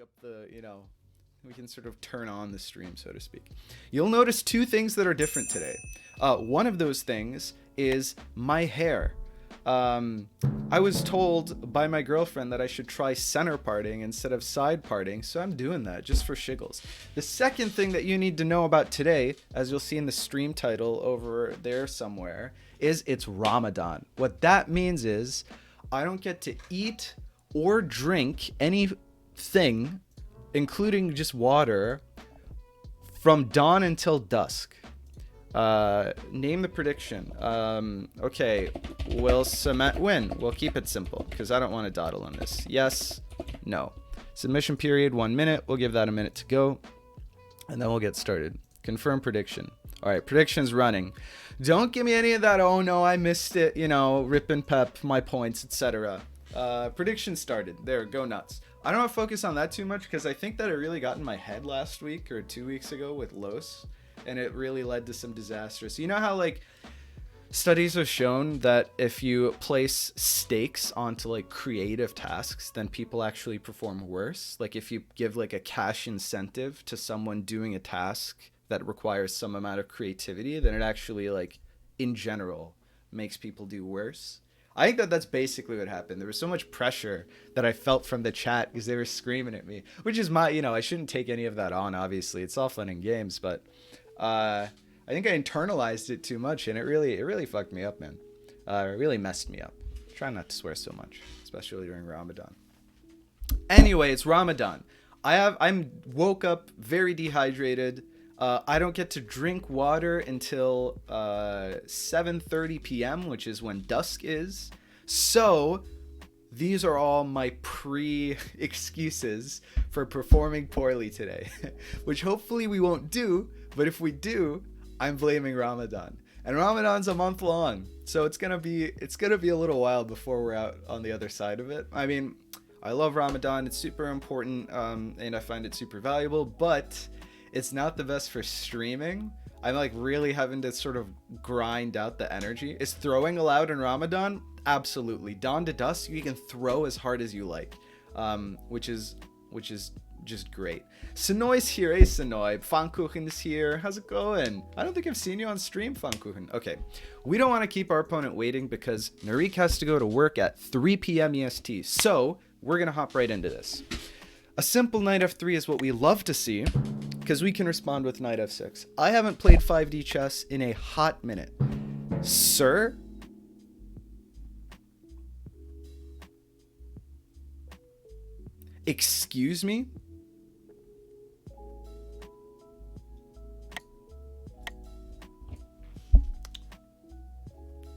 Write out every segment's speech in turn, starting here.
up the, we can sort of turn on the stream, so to speak. You'll notice two things that are different today. One of those things is my hair. I was told by my girlfriend that I should try center parting instead of side parting, so I'm doing that just for shiggles. The second thing that you need to know about today, as you'll see in the stream title over there somewhere, is it's Ramadan. What that means is I don't get to eat or drink anything, including just water, from dawn until dusk. Name the prediction. Okay, will Cement win? We'll keep it simple because I don't want to dawdle on this. Yes, no. Submission period 1 minute. We'll give that a minute to go, and then we'll get started. Confirm prediction. All right, prediction's running. Don't give me any of that, oh no, I missed it, rip and pep my points, etc. Prediction started. There, go nuts. I don't want to focus on that too much because I think that it really got in my head last week or 2 weeks ago with Los, and it really led to some disasters. You know how studies have shown that if you place stakes onto creative tasks, then people actually perform worse. If you give a cash incentive to someone doing a task that requires some amount of creativity, then it actually in general makes people do worse. I think that that's basically what happened. There was so much pressure that I felt from the chat because they were screaming at me, which is I shouldn't take any of that on, obviously. It's all fun and games, but I think I internalized it too much, and it really fucked me up, man. It really messed me up. Try not to swear so much, especially during Ramadan. Anyway, it's Ramadan. I'm woke up very dehydrated. I don't get to drink water until 7:30 p.m., which is when dusk is. So these are all my pre-excuses for performing poorly today, which hopefully we won't do. But if we do, I'm blaming Ramadan. And Ramadan's a month long, so it's gonna be a little while before we're out on the other side of it. I mean, I love Ramadan. It's super important, and I find it super valuable, but it's not the best for streaming. I'm really having to sort of grind out the energy. Is throwing allowed in Ramadan? Absolutely. Dawn to dusk, you can throw as hard as you like, which is just great. Sonoy's here. Hey, Sonoy. Pfannkuchen is here. How's it going? I don't think I've seen you on stream, Pfannkuchen. Okay. We don't want to keep our opponent waiting because Narik has to go to work at 3 p.m. EST. So we're going to hop right into this. A simple knight f3 is what we love to see because we can respond with knight f6. I haven't played 5D chess in a hot minute. Sir? Excuse me?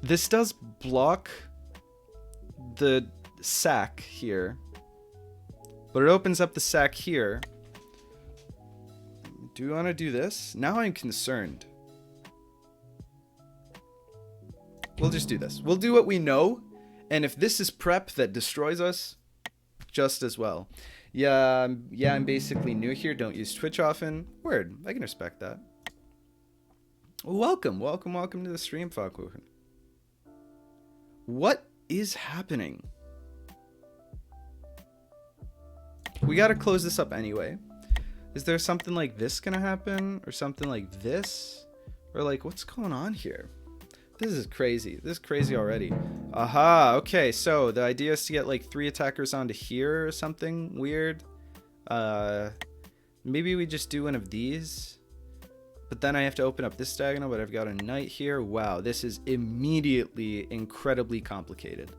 This does block the sack here, but it opens up the sack here. Do we want to do this? Now I'm concerned. We'll just do this. We'll do what we know, and if this is prep that destroys us, just as well. Yeah, I'm basically new here. Don't use Twitch often. Word, I can respect that. Welcome to the stream, Pfannkuchen. What is happening? We gotta close this up anyway. Is there something like this gonna happen? Or something like this? Or what's going on here? This is crazy. This is crazy already. Aha, okay, so the idea is to get 3 attackers onto here or something weird. Maybe we just do one of these. But then I have to open up this diagonal, but I've got a knight here. Wow, this is immediately incredibly complicated.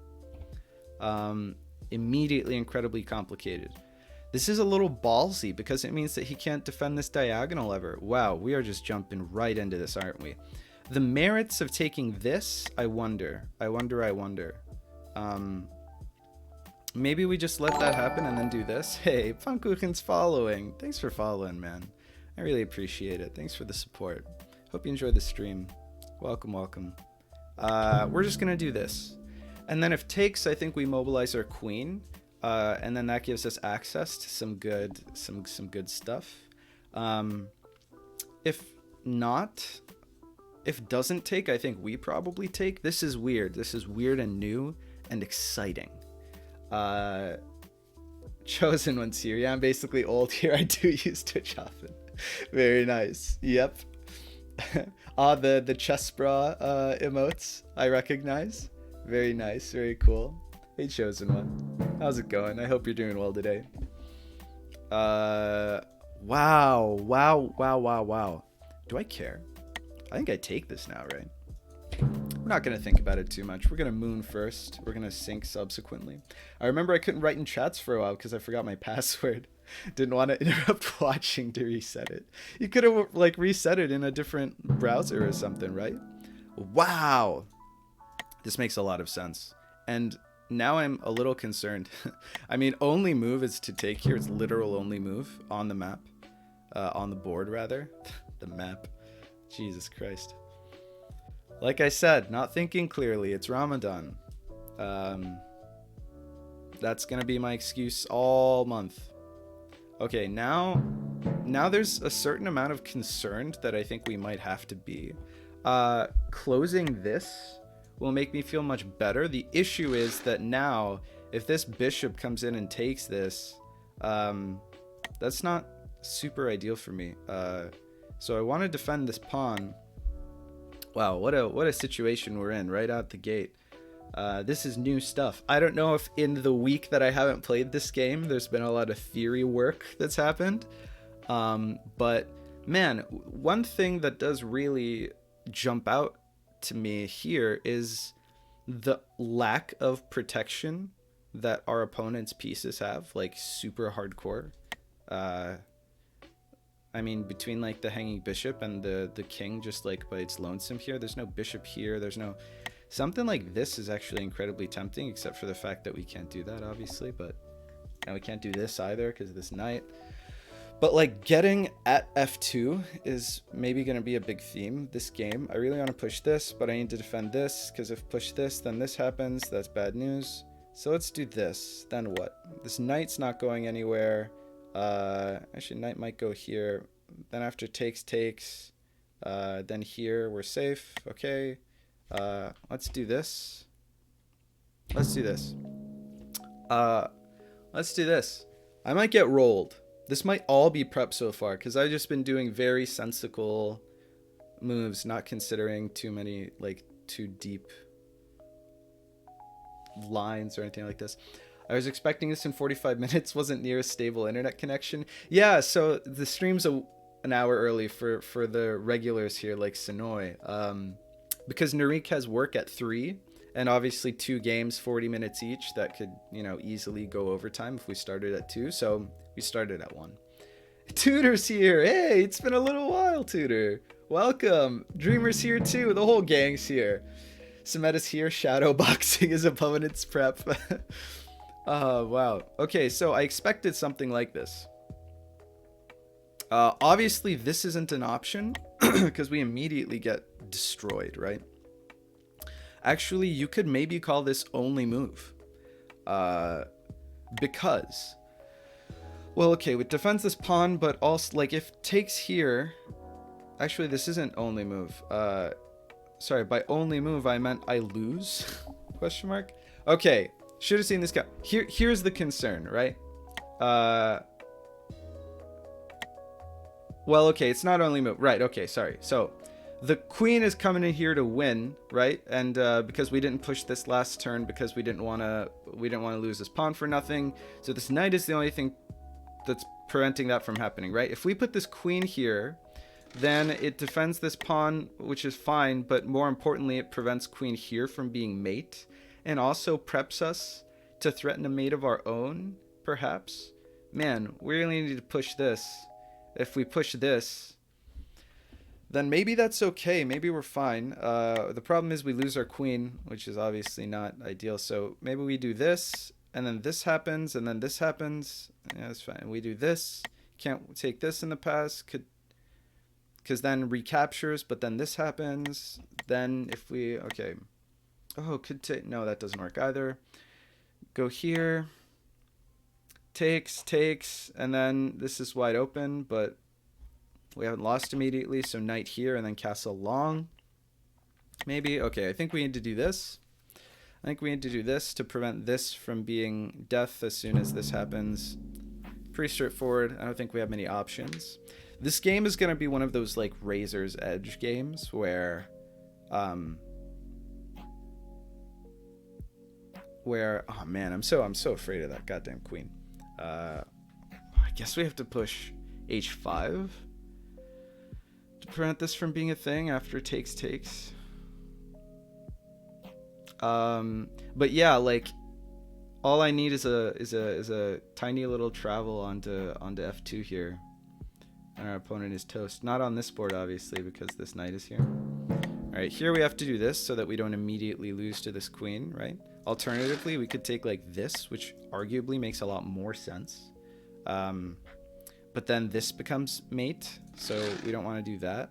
This is a little ballsy because it means that he can't defend this diagonal ever. Wow, we are just jumping right into this, aren't we? The merits of taking this, I wonder. Maybe we just let that happen and then do this. Hey, Pfannkuchen's following. Thanks for following, man. I really appreciate it. Thanks for the support. Hope you enjoyed the stream. Welcome. We're just gonna do this. And then if takes, I think we mobilize our queen. And then that gives us access to some good stuff. If not, if doesn't take, I think we probably take. This is weird. This is weird and new and exciting. Chosen one's here. Yeah, I'm basically old here. I do use Twitch often. Very nice. Yep. The chest bra emotes I recognize. Very nice. Very cool. Hey, Chosen one. How's it going? I hope you're doing well today. Wow. Do I care? I think I take this now, right? We're not going to think about it too much. We're going to moon first. We're going to sync subsequently. I remember I couldn't write in chats for a while because I forgot my password. Didn't want to interrupt watching to reset it. You could have like reset it in a different browser or something, right? Wow. This makes a lot of sense. And now I'm a little concerned. I mean, only move is to take here. It's literal only move on the map. On the board, rather. The map. Jesus Christ. Like I said, not thinking clearly. It's Ramadan. That's going to be my excuse all month. Okay, now there's a certain amount of concern that I think we might have to be. Closing this will make me feel much better. The issue is that now, if this bishop comes in and takes this, that's not super ideal for me. So I want to defend this pawn. Wow, what a situation we're in right out the gate. This is new stuff. I don't know if in the week that I haven't played this game, there's been a lot of theory work that's happened. But man, one thing that does really jump out to me here is the lack of protection that our opponent's pieces have, like super hardcore. I mean, between like the hanging bishop and the king just like by its lonesome here, there's no bishop here, there's no... Something like this is actually incredibly tempting, except for the fact that we can't do that, obviously, but... And we can't do this either because of this knight. But like getting at f2 is maybe going to be a big theme this game. I really want to push this, but I need to defend this, because if push this, then this happens. That's bad news. So let's do this. Then what? This knight's not going anywhere. Actually, knight might go here. Then after takes, then here we're safe. Okay. Let's do this. Let's do this. I might get rolled. This might all be prep so far, because I've just been doing very sensical moves, not considering too many, like, too deep lines or anything like this. I was expecting this in 45 minutes, wasn't near a stable internet connection. Yeah, so the stream's an hour early for the regulars here, like Sonoy. Because Narik has work at 3, and obviously 2 games, 40 minutes each, that could, you know, easily go overtime if we started at 2, so we started at 1. Tutor's here! Hey, it's been a little while, Tutor! Welcome! Dreamer's here too, the whole gang's here. Sameta's here, shadowboxing his opponent's prep. Oh, wow. Okay, so I expected something like this. Obviously, this isn't an option, because we immediately get destroyed, right? Actually, you could maybe call this only move. Because... Well, okay, it defends this pawn, but also, like, if takes here... Actually, this isn't only move. Sorry, by only move, I meant I lose? Question mark? Okay, should have seen this guy. Here's the concern, right? Well, okay, it's not only move. Right, okay, sorry. So, the queen is coming in here to win, right? And because we didn't push this last turn, because we didn't want to lose this pawn for nothing. So this knight is the only thing that's preventing that from happening, right? If we put this queen here, then it defends this pawn, which is fine, but more importantly, it prevents queen here from being mate, and also preps us to threaten a mate of our own, perhaps. Man, we really need to push this. If we push this, then maybe that's okay. Maybe we're fine. The problem is we lose our queen, which is obviously not ideal. So maybe we do this, and then this happens, and then this happens. Yeah, that's fine. We do this. Can't take this in the past. Because then recaptures, but then this happens. Then if we... Okay. Oh, could take... No, that doesn't work either. Go here. Takes, and then this is wide open, but we haven't lost immediately, so knight here, and then castle long. Maybe. Okay, I think we need to do this. I think we need to do this to prevent this from being death as soon as this happens. Pretty straightforward. I don't think we have many options. This game is going to be one of those like Razor's Edge games where oh man, I'm so afraid of that goddamn queen. I guess we have to push h5 to prevent this from being a thing after takes. But yeah, like all I need is a tiny little travel onto f2 here, and our opponent is toast. Not on this board, obviously, because this knight is here. All right, here we have to do this so that we don't immediately lose to this queen, right? Alternatively, we could take like this, which arguably makes a lot more sense. But then this becomes mate, so we don't want to do that.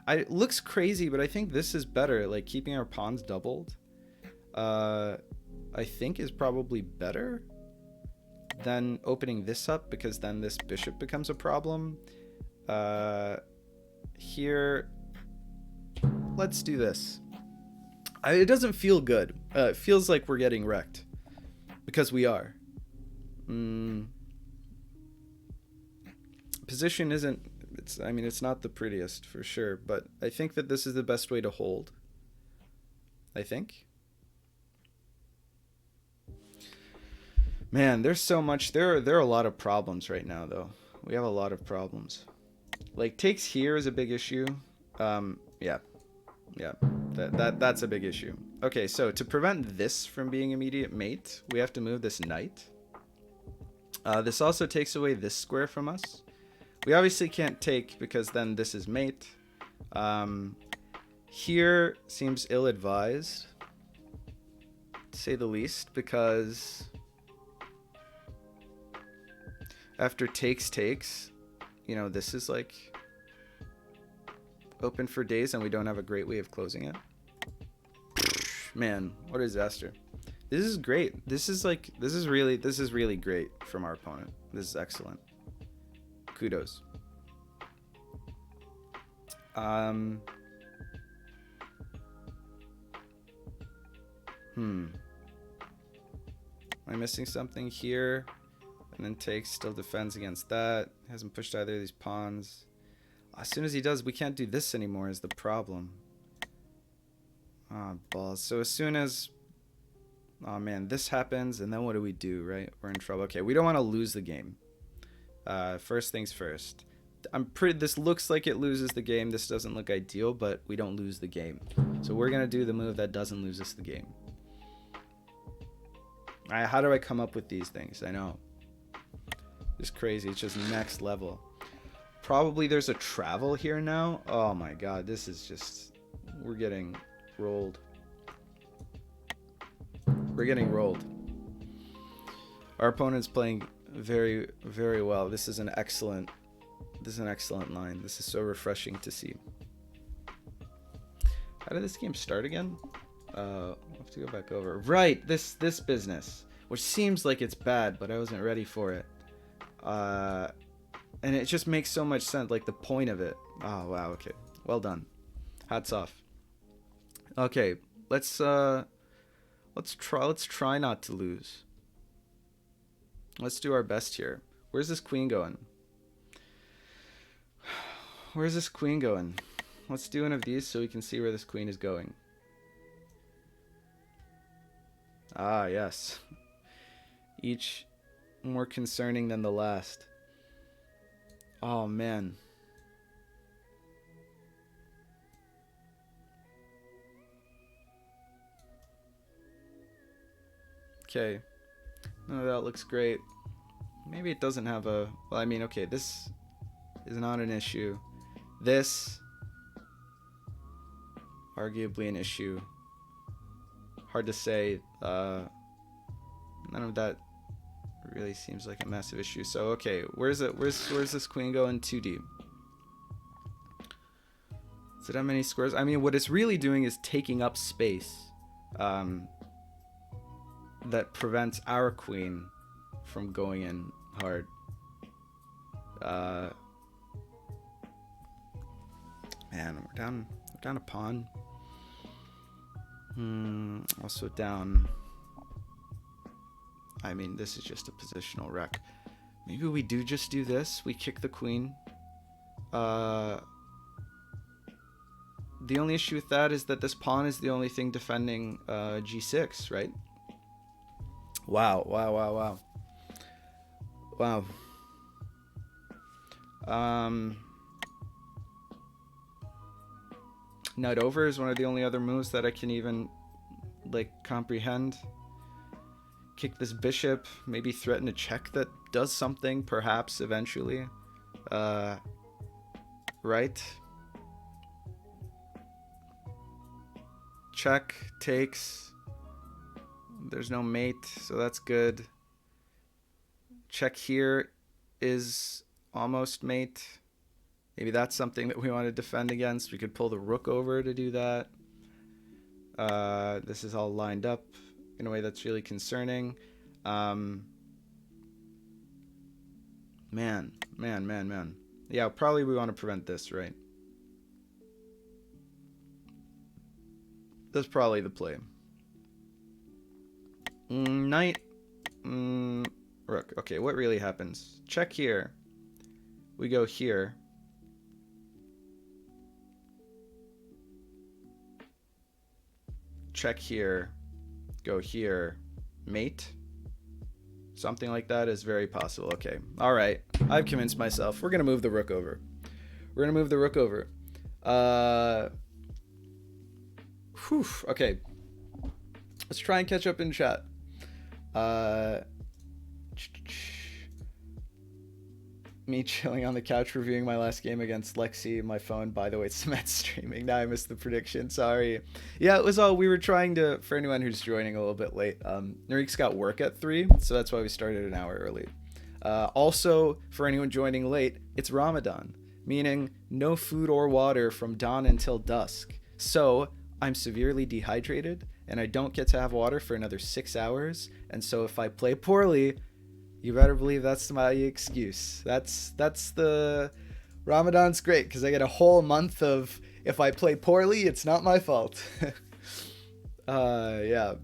It looks crazy, but I think this is better. Like keeping our pawns doubled, I think is probably better than opening this up, because then this bishop becomes a problem. Here, let's do this. It doesn't feel good. It feels like we're getting wrecked, because we are. Position isn't, it's not the prettiest for sure, but I think that this is the best way to hold. I think. Man, there's so much. There are a lot of problems right now, though. We have a lot of problems. Like takes here is a big issue. Yeah. That's a big issue. Okay, so to prevent this from being immediate mate, we have to move this knight. This also takes away this square from us. We obviously can't take, because then this is mate. Here seems ill-advised, to say the least, because after takes, you know, this is like open for days, and we don't have a great way of closing it. Man, what a disaster. This is great. This is really great from our opponent. This is excellent. Kudos. Am I missing something here? And then takes, still defends against that. Hasn't pushed either of these pawns. As soon as he does, we can't do this anymore is the problem. Ah, balls. So as soon as, oh man, this happens, and then what do we do, right? We're in trouble. Okay, we don't want to lose the game. First things first. This looks like it loses the game. This doesn't look ideal, but we don't lose the game. So we're gonna do the move that doesn't lose us the game. How do I come up with these things? I know. It's crazy. It's just next level. Probably there's a travel here now. Oh my god, this is just... We're getting rolled. We're getting rolled. Our opponent's playing very, very well. This is an excellent line. This is so refreshing to see. How did this game start again? I'll have to go back over. Right, this business, which seems like it's bad, but I wasn't ready for it. And it just makes so much sense, like the point of it. Oh wow, okay, well done. Hats off. Okay, let's try not to lose. Let's do our best here. Where's this queen going? Where's this queen going? Let's do one of these so we can see where this queen is going. Ah, yes. Each more concerning than the last. Oh, man. Okay. No, that looks great. Maybe it doesn't have a... Well, I mean, okay, this is not an issue. This... arguably an issue. Hard to say. None of that really seems like a massive issue. So, okay, where's this queen going? 2D. Does it have many squares? I mean, what it's really doing is taking up space. That prevents our queen from going in hard. Man, we're down a pawn. Also down. I mean, this is just a positional wreck. Maybe we do just do this. We kick the queen. The only issue with that is that this pawn is the only thing defending g6, right? Wow, wow, wow, wow. Wow. Knight over is one of the only other moves that I can even, like, comprehend. Kick this bishop, maybe threaten a check that does something, perhaps, eventually. Right? Check, takes. There's no mate, so that's good. Check here is almost mate. Maybe that's something that we want to defend against. We could pull the rook over to do that. This is all lined up in a way that's really concerning. Man. Yeah, probably we want to prevent this, right? That's probably the play. Knight. Rook. Okay, what really happens? Check here. We go here. Check here. Go here. Mate. Something like that is very possible. Okay. All right. I've convinced myself. We're going to move the rook over. We're going to move the rook over. Okay. Let's try and catch up in chat. Me chilling on the couch reviewing my last game against Lexi. My phone, by the way, it's Matt streaming. Now I missed the prediction. Sorry. Yeah, it was all we were trying to, for anyone who's joining a little bit late, Narik's got work at 3, so that's why we started an hour early. Also, for anyone joining late, it's Ramadan, meaning no food or water from dawn until dusk. So I'm severely dehydrated and I don't get to have water for another 6 hours. And so if I play poorly, you better believe that's my excuse. That's the Ramadan's great because I get a whole month of if I play poorly, it's not my fault. Yeah.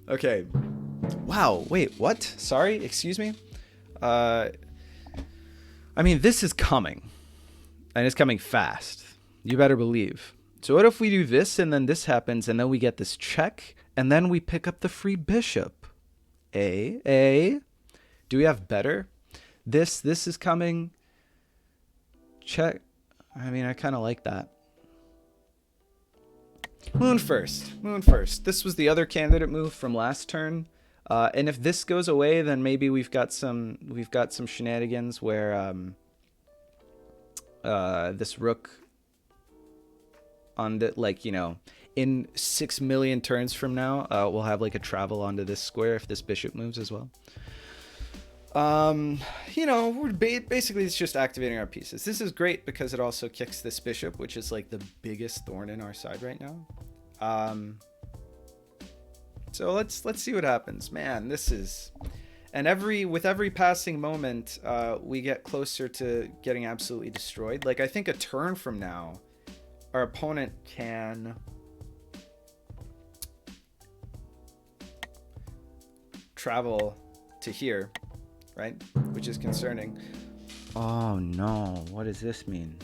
Okay. Wow. Wait, what? Sorry. Excuse me. I mean, this is coming, and it's coming fast. You better believe. So what if we do this and then this happens and then we get this check and then we pick up the free bishop? Do we have better? This is coming. Check. I mean, I kind of like that. Moon first. This was the other candidate move from last turn. And if this goes away, then maybe we've got some shenanigans where this rook on the, like, you know, in 6 million turns from now, we'll have like a travel onto this square if this bishop moves as well. You know, we're basically it's just activating our pieces. This is great because it also kicks this bishop, which is like the biggest thorn in our side right now. So let's see what happens. Man, this is, and with every passing moment, we get closer to getting absolutely destroyed. Like, I think a turn from now, our opponent can travel to here, right? Which is concerning. Oh no, what does this mean?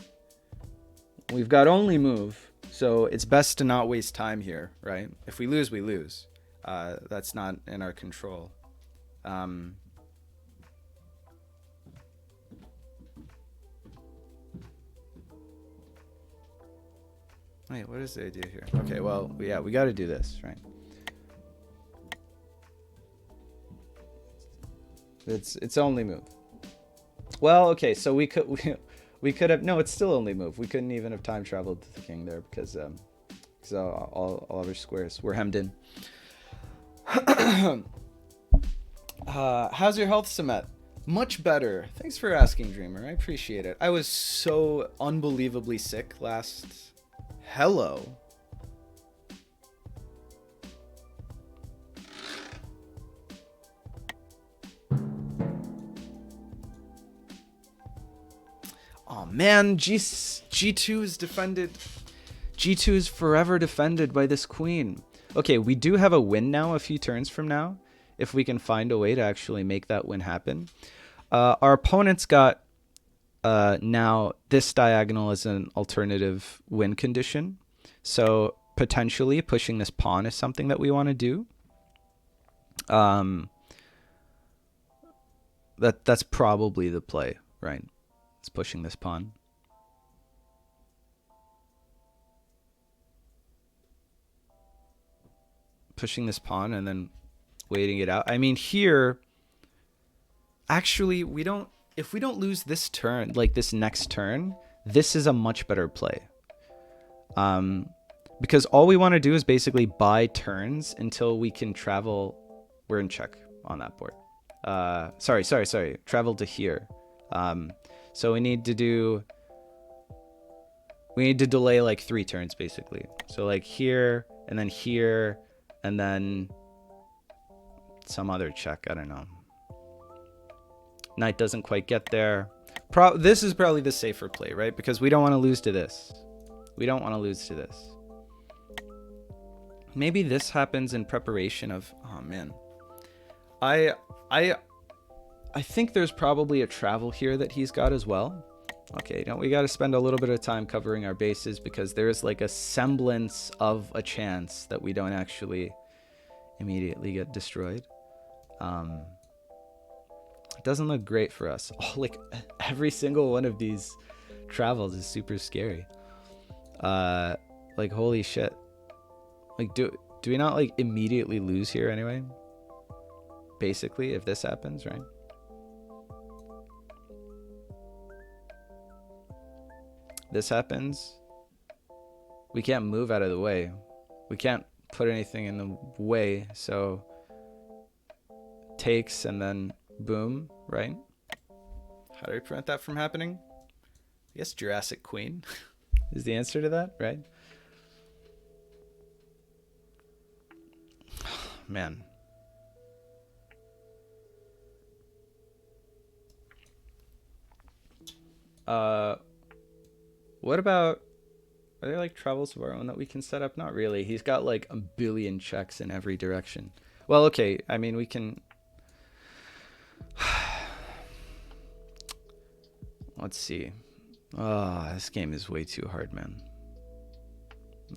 We've got only move, so it's best to not waste time here, right? If we lose, we lose. That's not in our control. Wait, what is the idea here? Okay, well, yeah, we got to do this, right? It's only move. Well, okay, so we could have, no, it's still only move. We couldn't even have time traveled to the king there because all of our squares were hemmed in. How's your health, Samet? Much better. Thanks for asking, Dreamer. I appreciate it. I was so unbelievably sick last. Hello. Oh man, G2 is defended G2 is forever defended by this queen. Okay, we do have a win now a few turns from now, if we can find a way to actually make that win happen. Our opponent's got now this diagonal as an alternative win condition. So potentially pushing this pawn is something that we want to do. That's probably the play, right? It's pushing this pawn. Pushing this pawn and then waiting it out. I mean, here, actually, if we don't lose this turn, like this next turn, this is a much better play. Because all we want to do is basically buy turns until we can travel. We're in check on that board. Sorry. Travel to here. So we need to delay like 3 turns basically. So like here and then some other check. I don't know. Knight doesn't quite get there. This is probably the safer play, right? Because we don't want to lose to this. Maybe this happens in preparation of... Oh, man. I think there's probably a travel here that he's got as well. Okay, we got to spend a little bit of time covering our bases because there's like a semblance of a chance that we don't actually immediately get destroyed. It doesn't look great for us. Oh, like every single one of these travels is super scary. Like holy shit. Like do we not like immediately lose here anyway? Basically, if this happens, right? This happens. We can't move out of the way. We can't put anything in the way, so takes and then boom, right? How do we prevent that from happening? I guess Jurassic Queen is the answer to that, right? Man. What about, are there like travels of our own that we can set up? Not really. He's got like a billion checks in every direction. Well, okay. I mean, we can... Let's see. Oh, this game is way too hard, man.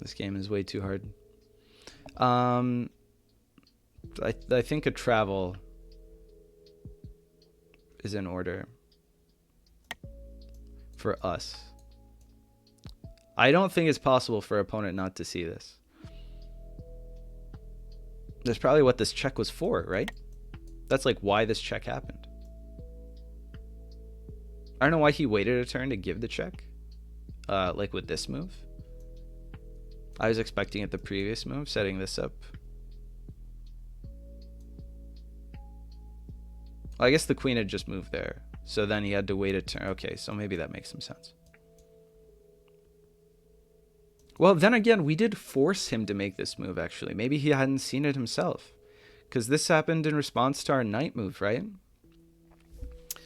This game is way too hard. I think a travel is in order for us. I don't think it's possible for our opponent not to see this. That's probably what this check was for, right? That's like why this check happened. I don't know why he waited a turn to give the check. Like with this move. I was expecting it the previous move, setting this up. Well, I guess the queen had just moved there. So then he had to wait a turn. Okay, so maybe that makes some sense. Well, then again, we did force him to make this move, actually. Maybe he hadn't seen it himself. Because this happened in response to our knight move, right? I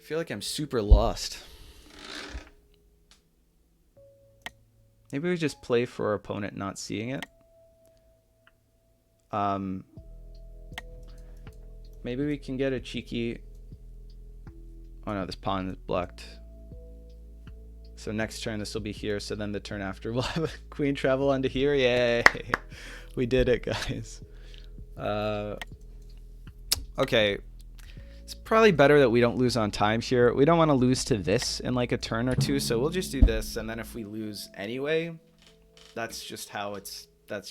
feel like I'm super lost. Maybe we just play for our opponent not seeing it. Maybe we can get a cheeky... Oh no, this pawn is blocked. So next turn this will be here, so then the turn after we'll have a queen travel onto here. Yay! We did it, guys. Okay. It's probably better that we don't lose on time here. We don't want to lose to this in like a turn or two, so we'll just do this, and then if we lose anyway, that's just how it had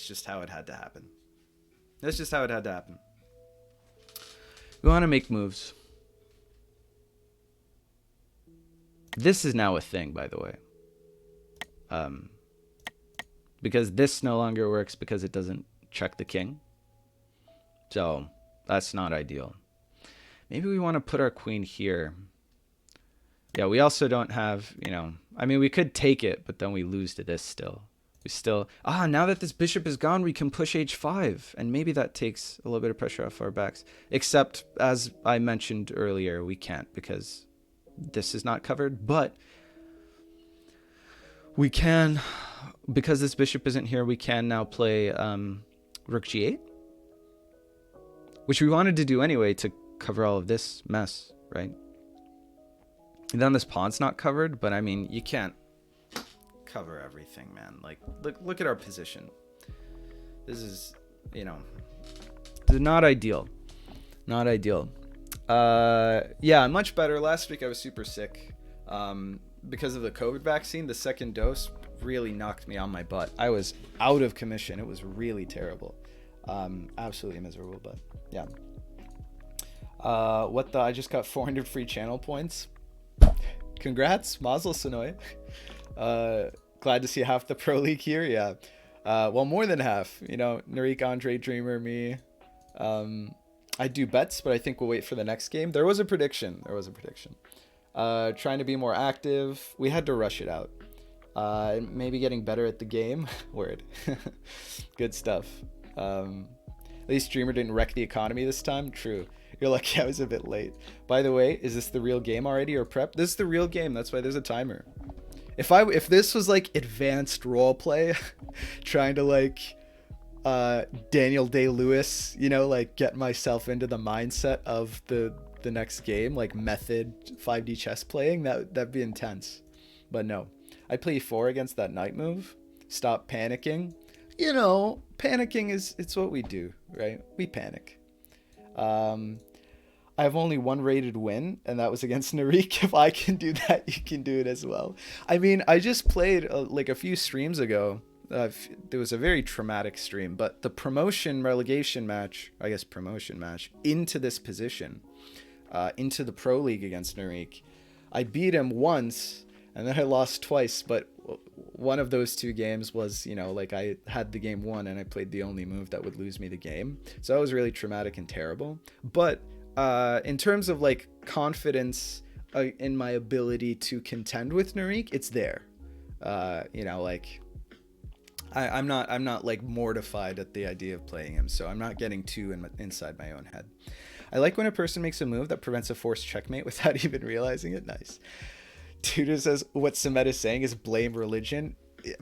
to happen. That's just how it had to happen. We want to make moves. This is now a thing, by the way. Because this no longer works because it doesn't check the king. So that's not ideal. Maybe we want to put our queen here. Yeah, we also don't have, I mean, we could take it, but then we lose to this still. Now that this bishop is gone, we can push h5. And maybe that takes a little bit of pressure off our backs. Except, as I mentioned earlier, we can't because this is not covered. But we can because this bishop isn't here, we can now play rook g8, which we wanted to do anyway to cover all of this mess, right? And then this pawn's not covered, but I mean, you can't cover everything, man. Like, look at our position. This is, you know, not ideal. Not ideal. Yeah, much better. Last week I was super sick because of the COVID vaccine. The second dose really knocked me on my butt. I was out of commission. It was really terrible. Absolutely miserable, but yeah. I just got 400 free channel points. Congrats, Mazel Sonoy. Glad to see half the Pro League here. Yeah. Well, more than half. You know, Narik, Andre, Dreamer, me. I do bets, but I think we'll wait for the next game. There was a prediction. Trying to be more active. We had to rush it out. Maybe getting better at the game. Word. Good stuff. At least Dreamer didn't wreck the economy this time. True. You're lucky I was a bit late. By the way, is this the real game already or prep? This is the real game. That's why there's a timer. If this was like advanced roleplay, trying to like Daniel Day-Lewis, you know, like get myself into the mindset of the next game, like method 5D chess playing, that'd be intense. But no, I play e4 against that knight move. Stop panicking. You know, panicking it's what we do, right? We panic. I have only one rated win, and that was against Narik. If I can do that, you can do it as well. I mean, I just played like a few streams ago. There was a very traumatic stream, but the promotion match into this position, into the Pro League against Narik. I beat him once, and then I lost twice, but one of those two games was, you know, like I had the game won, and I played the only move that would lose me the game. So that was really traumatic and terrible. But in terms of like confidence in my ability to contend with Narik, it's there. You know, like I'm not like mortified at the idea of playing him, so I'm not getting too inside my own head. I like when a person makes a move that prevents a forced checkmate without even realizing it. Nice. Tudor says what Samet is saying is blame religion. Yeah,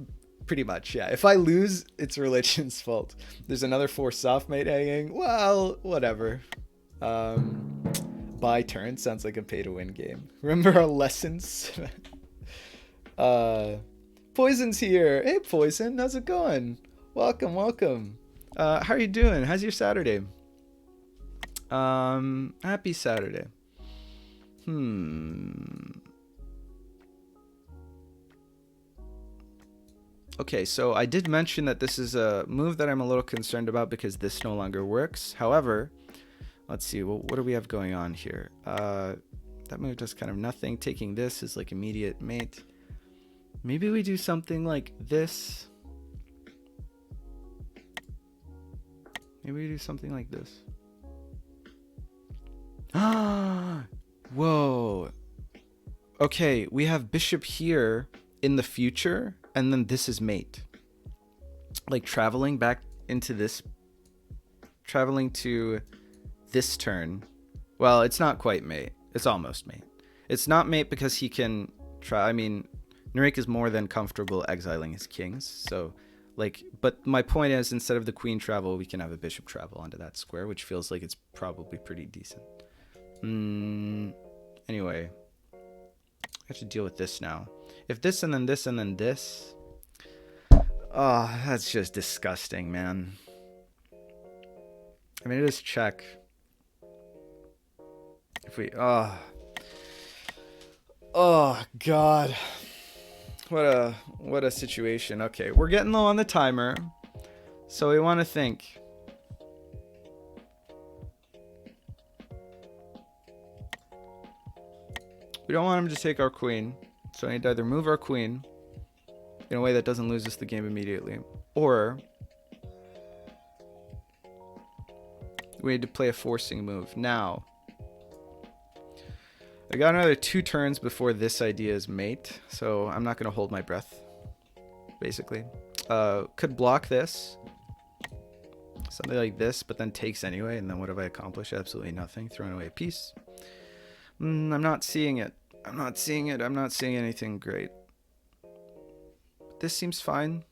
pretty much, yeah. If I lose, it's religion's fault. There's another forced softmate hanging. Well, whatever. Buy turn sounds like a pay-to-win game. Remember our lessons? Poison's here. Hey, Poison, how's it going? Welcome. How are you doing? How's your Saturday? Happy Saturday. Okay, so I did mention that this is a move that I'm a little concerned about because this no longer works. However, let's see, what do we have going on here? That move does kind of nothing. Taking this is like immediate mate. Maybe we do something like this. Maybe we do something like this. Ah, whoa. Okay, we have bishop here in the future, and then this is mate. Like traveling back into this, traveling to this turn. Well, it's not quite mate. It's almost mate. It's not mate because he can try. I mean, Narik is more than comfortable exiling his kings. So, like, but my point is, instead of the queen travel, we can have a bishop travel onto that square, which feels like it's probably pretty decent. Anyway, I have to deal with this now. If this and then this and then this. Oh, that's just disgusting, man. I mean, it is check. If we, oh God, what a situation. Okay, we're getting low on the timer, so we want to think. We don't want him to take our queen, so I need to either move our queen in a way that doesn't lose us the game immediately, or we need to play a forcing move. Now, I got another 2 turns before this idea is mate, so I'm not going to hold my breath, basically. Could block this, something like this, but then takes anyway, and then what have I accomplished? Absolutely nothing. Throwing away a piece. I'm not seeing it. I'm not seeing anything great. This seems fine.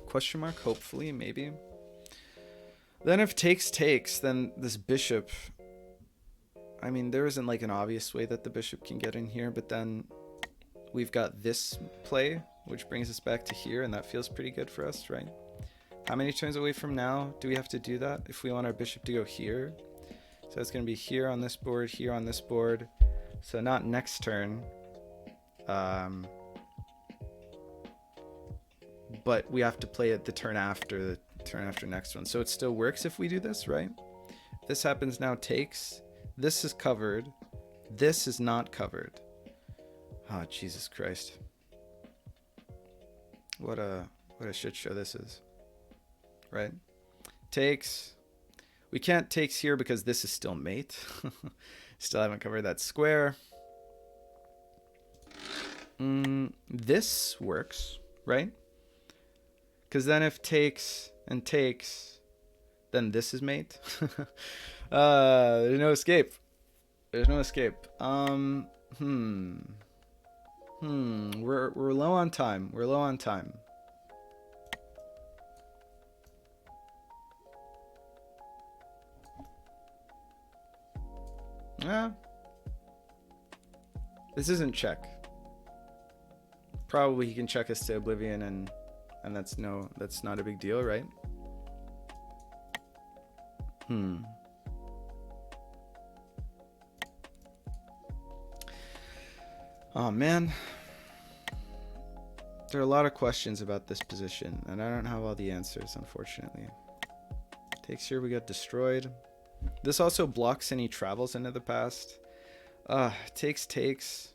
Question mark, hopefully, maybe. Then if takes, then this bishop... I mean, there isn't like an obvious way that the bishop can get in here, but then we've got this play, which brings us back to here, and that feels pretty good for us, right? How many turns away from now do we have to do that if we want our bishop to go here? So it's going to be here on this board, here on this board. So not next turn. But we have to play it the turn after next one. So it still works if we do this, right? This happens now, takes. This is covered. This is not covered. Oh, Jesus Christ. What a shit show this is. Right? Takes. We can't takes here because this is still mate. Still haven't covered that square. This works, right? Because then if takes and takes, then this is mate. There's no escape. There's no escape. We're low on time. We're low on time. Yeah. This isn't check. Probably he can check us to oblivion, and that's not a big deal, right? Oh man. There are a lot of questions about this position, and I don't have all the answers, unfortunately. Takes here, we got destroyed. This also blocks any travels into the past. Takes.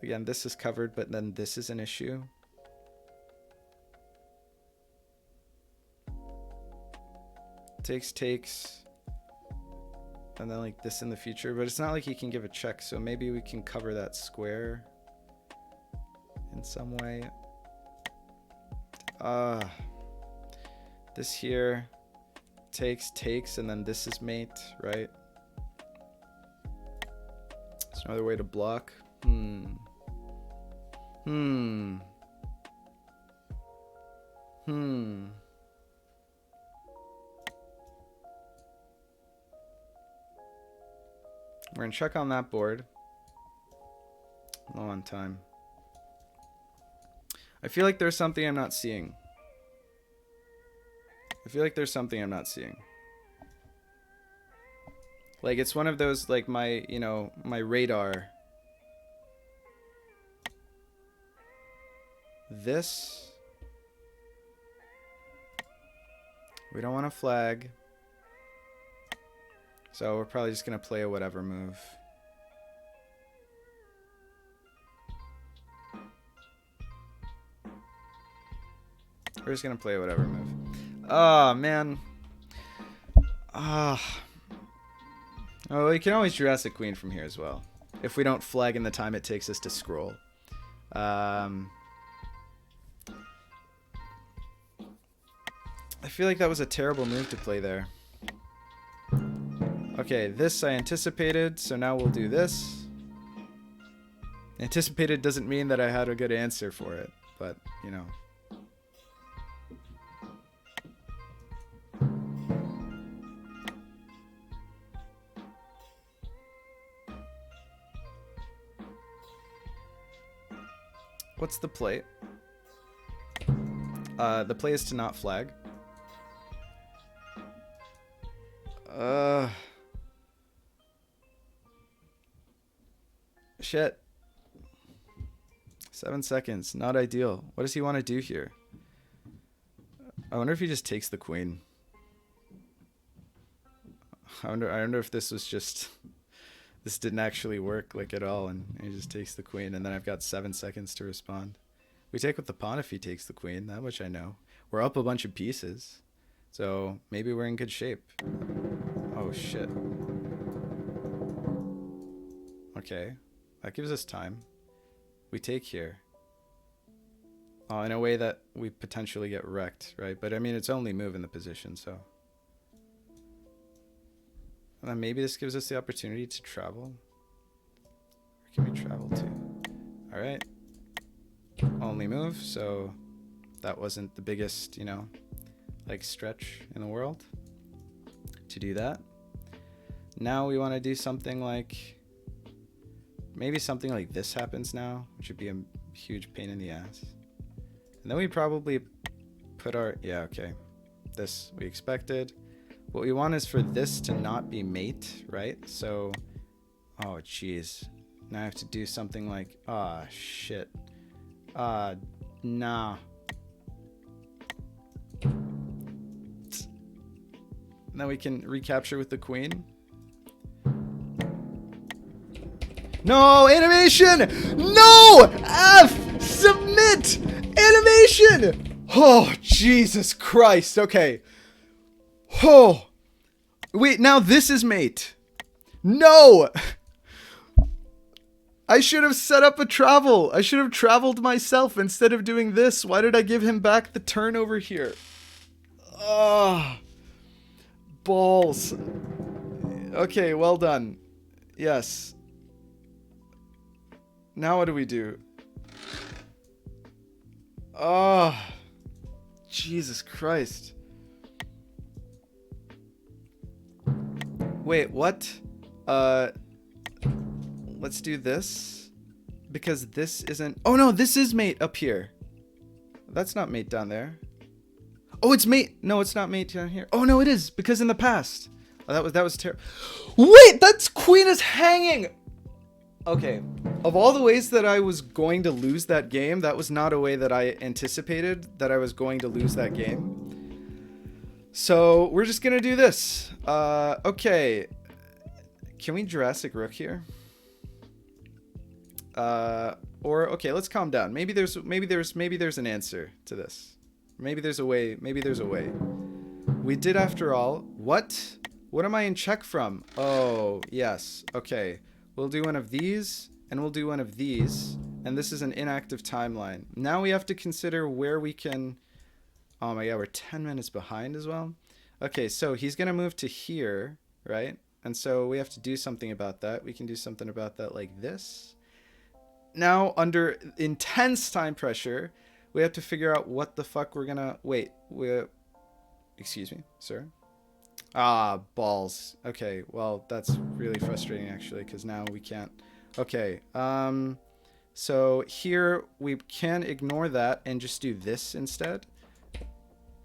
Again, this is covered, but then this is an issue. Takes. And then like this in the future, but it's not like he can give a check, so maybe we can cover that square in some way. This here takes, and then this is mate, right? There's no other way to block. We're gonna check on that board. Low on time. I feel like there's something I'm not seeing. Like it's one of those, like my radar. This. We don't want to flag. So we're probably just going to play a whatever move. We're just going to play a whatever move. Oh, man. Oh, we can always Jurassic Queen from here as well. If we don't flag in the time it takes us to scroll. I feel like that was a terrible move to play there. Okay, this I anticipated, so now we'll do this. Anticipated doesn't mean that I had a good answer for it, but, you know. What's the play? The play is to not flag. Shit. 7 seconds. Not ideal. What does he want to do here? I wonder if he just takes the queen. I wonder if this was just... This didn't actually work like at all, and he just takes the queen, and then I've got 7 seconds to respond. We take with the pawn if he takes the queen. That much I know. We're up a bunch of pieces. So maybe we're in good shape. Oh, shit. Okay. That gives us time. We take here. Oh, in a way that we potentially get wrecked, right? But I mean, it's only move in the position, so. And then maybe this gives us the opportunity to travel. Where can we travel to? All right. only move, so that wasn't the biggest, you know, like stretch in the world to do that. Now we want to do something like, maybe something like this happens now, which would be a huge pain in the ass. And then we probably put our, yeah, okay, this we expected. What we want is for this to not be mate, right? So, oh jeez, now I have to do something like, ah, shit, nah. Now we can recapture with the queen. No, animation! No! F! Submit! Animation! Oh, Jesus Christ. Okay. Oh. Wait, now this is mate. No! I should have set up a travel. I should have traveled myself instead of doing this. Why did I give him back the turn over here? Ah. Balls. Okay, well done. Yes. Now what do we do? Oh, Jesus Christ. Wait, what? Let's do this. Because this isn't... Oh no, this is mate up here. That's not mate down there. Oh, it's mate. No, it's not mate down here. Oh no, it is, because in the past. Oh, that was terrible. Wait, that's queen is hanging. Okay, of all the ways that I was going to lose that game, that was not a way that I anticipated that I was going to lose that game. So we're just gonna do this. Okay, can we Jurassic Rook here? Or okay, let's calm down. Maybe there's an answer to this. Maybe there's a way. Maybe there's a way. We did after all. What? What am I in check from? Oh, yes. Okay. We'll do one of these, and we'll do one of these. And this is an inactive timeline. Now we have to consider where we can... Oh my god, we're 10 minutes behind as well. Okay, so he's going to move to here, right? And so we have to do something about that. We can do something about that like this. Now, under intense time pressure, we have to figure out what the fuck we're going to... Wait, excuse me, sir? Ah, balls. Okay, well, that's really frustrating, actually, because now we can't... Okay, so here we can ignore that and just do this instead.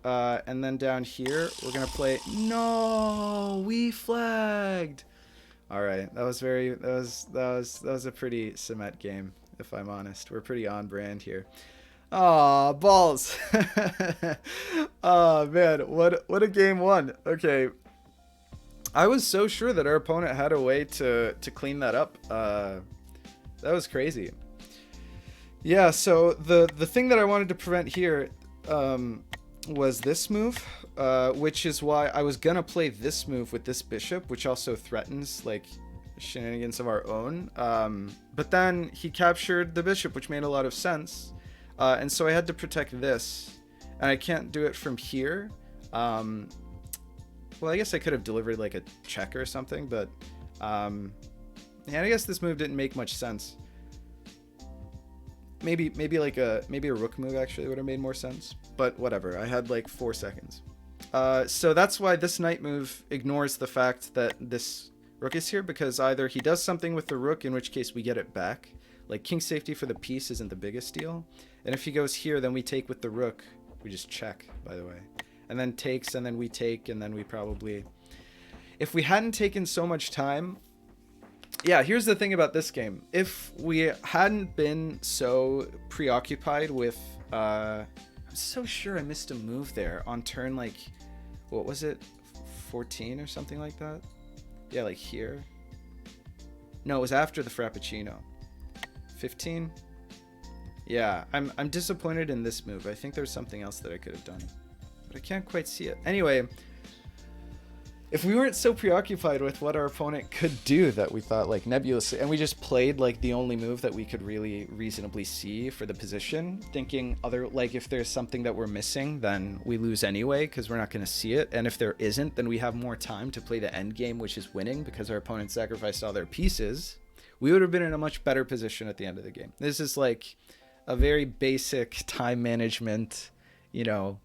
And then down here, we're going to play... No, we flagged! Alright, that was a pretty Semet game, if I'm honest. We're pretty on brand here. Aw, balls. Oh, man. What a game one. Okay. I was so sure that our opponent had a way to clean that up. That was crazy. Yeah, so the thing that I wanted to prevent here was this move, which is why I was going to play this move with this bishop, which also threatens, like, shenanigans of our own. But then he captured the bishop, which made a lot of sense. And so I had to protect this, and I can't do it from here. Well, I guess I could have delivered like a check or something, but yeah, I guess this move didn't make much sense. Maybe a rook move actually would have made more sense, but whatever. I had like 4 seconds. So that's why this knight move ignores the fact that this rook is here, because either he does something with the rook, in which case we get it back. Like, king safety for the piece isn't the biggest deal. And if he goes here, then we take with the rook. We just check, by the way. And then takes, and then we take, and then we probably... If we hadn't taken so much time... Yeah, here's the thing about this game. If we hadn't been so preoccupied with... I'm so sure I missed a move there on turn, like... What was it? 14 or something like that? Yeah, like here. No, it was after the Frappuccino. 15? Yeah, I'm disappointed in this move. I think there's something else that I could have done, but I can't quite see it. Anyway, if we weren't so preoccupied with what our opponent could do that we thought like nebulously, and we just played like the only move that we could really reasonably see for the position, thinking like if there's something that we're missing, then we lose anyway because we're not going to see it, and if there isn't, then we have more time to play the end game, which is winning because our opponent sacrificed all their pieces. We would have been in a much better position at the end of the game. This is like a very basic time management, you know,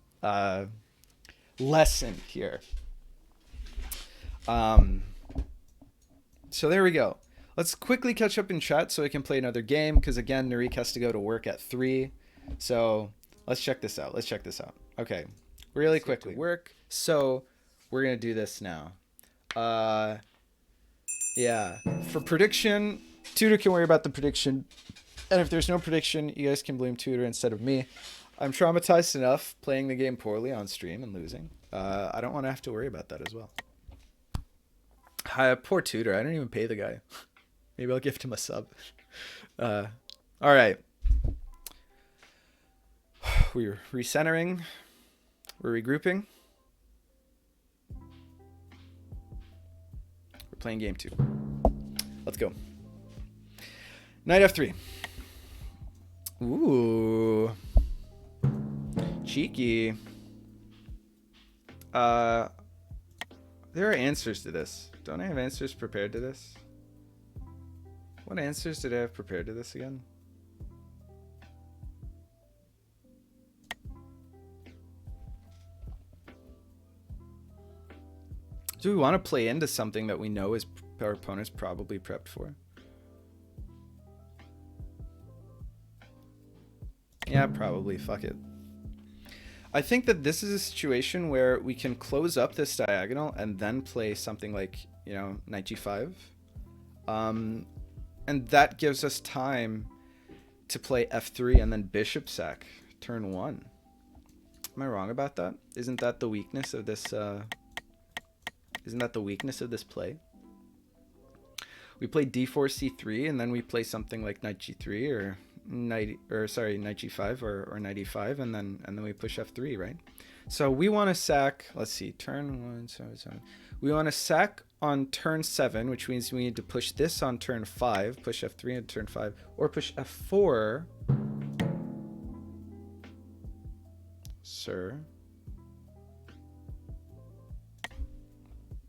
lesson here. So there we go. Let's quickly catch up in chat so I can play another game, because again, Narik has to go to work at 3. So let's check this out. Okay, really quickly. Work. So we're going to do this now. Yeah, for prediction, Tutor can worry about the prediction. And if there's no prediction, you guys can blame Tutor instead of me. I'm traumatized enough playing the game poorly on stream and losing. I don't want to have to worry about that as well. Poor Tutor. I didn't even pay the guy. Maybe I'll gift him a sub. All right. We're recentering. We're regrouping. We're playing game 2. Let's go. Knight f3. Ooh. Cheeky. There are answers to this. Don't I have answers prepared to this? What answers did I have prepared to this again? Do we want to play into something that we know is our opponent's probably prepped for? Yeah, probably. Fuck it. I think that this is a situation where we can close up this diagonal and then play something like, you know, knight g5. And that gives us time to play f3 and then bishop sack turn 1. Am I wrong about that? Isn't that the weakness of this play? We play d4 c3 and then we play something like knight g3 or knight g5 or knight e5 and then we push f3, right? So we want to sack, let's see, turn 1, so we want to sack on turn 7, which means we need to push this on turn 5, push f3 on turn 5, or push f4. Sir.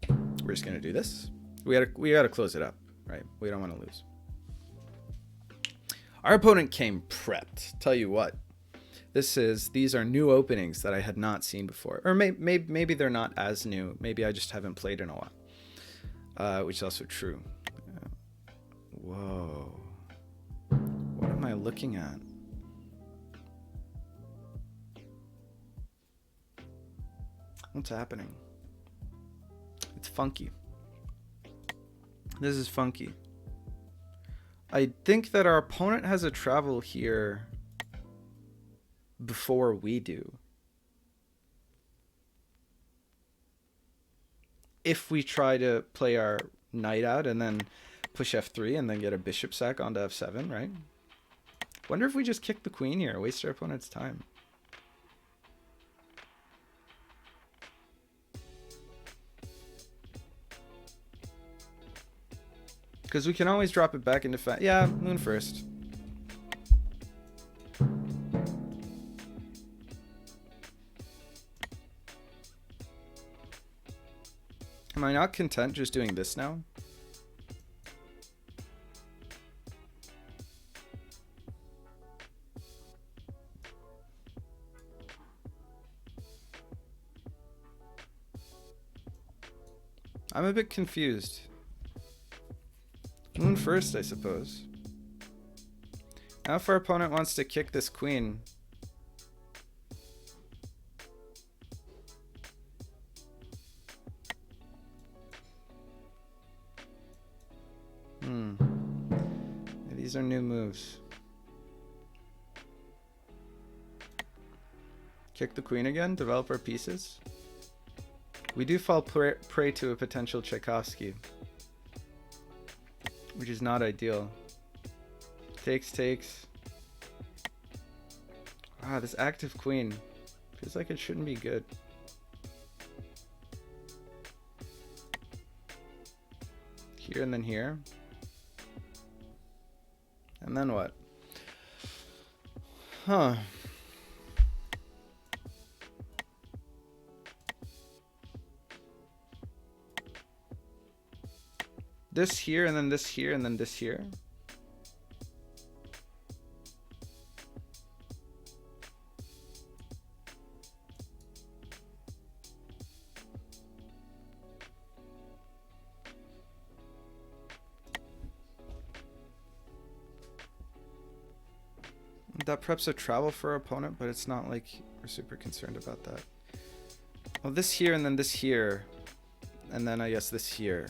We're just gonna do this. We gotta close it up, right? We don't want to lose. Our opponent came prepped. Tell you what, these are new openings that I had not seen before, or maybe they're not as new. Maybe I just haven't played in a while, which is also true. Whoa, what am I looking at? What's happening? It's funky. This is funky. I think that our opponent has a travel here before we do. If we try to play our knight out and then push f3 and then get a bishop sack onto f7, right? Wonder if we just kick the queen here, waste our opponent's time. Because we can always drop it back into yeah, moon first. Am I not content just doing this now? I'm a bit confused. Moon first, I suppose. Now if our opponent wants to kick this queen, these are new moves. Kick the queen again, develop our pieces. We do fall prey to a potential Tchaikovsky, which is not ideal. Takes. Ah, this active queen feels like it shouldn't be good. Here and then here. And then what? Huh. This here and then this here and then this here. That preps a travel for our opponent, but it's not like we're super concerned about that. Well, this here and then this here. And then I guess this here,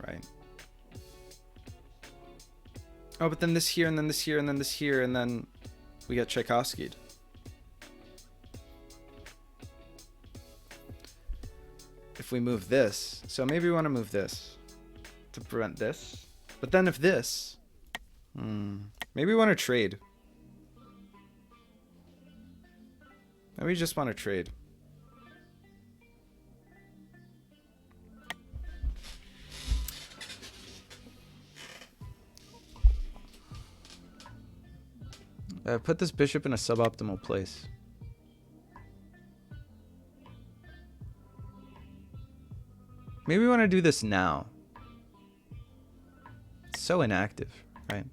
right? Oh, but then this here and then this here and then this here and then we get Tchaikovsky'd. If we move this, so maybe we want to move this to prevent this. But then if this, maybe we want to trade. Maybe we just want to trade. Put this bishop in a suboptimal place. Maybe we want to do this now. It's so inactive, right?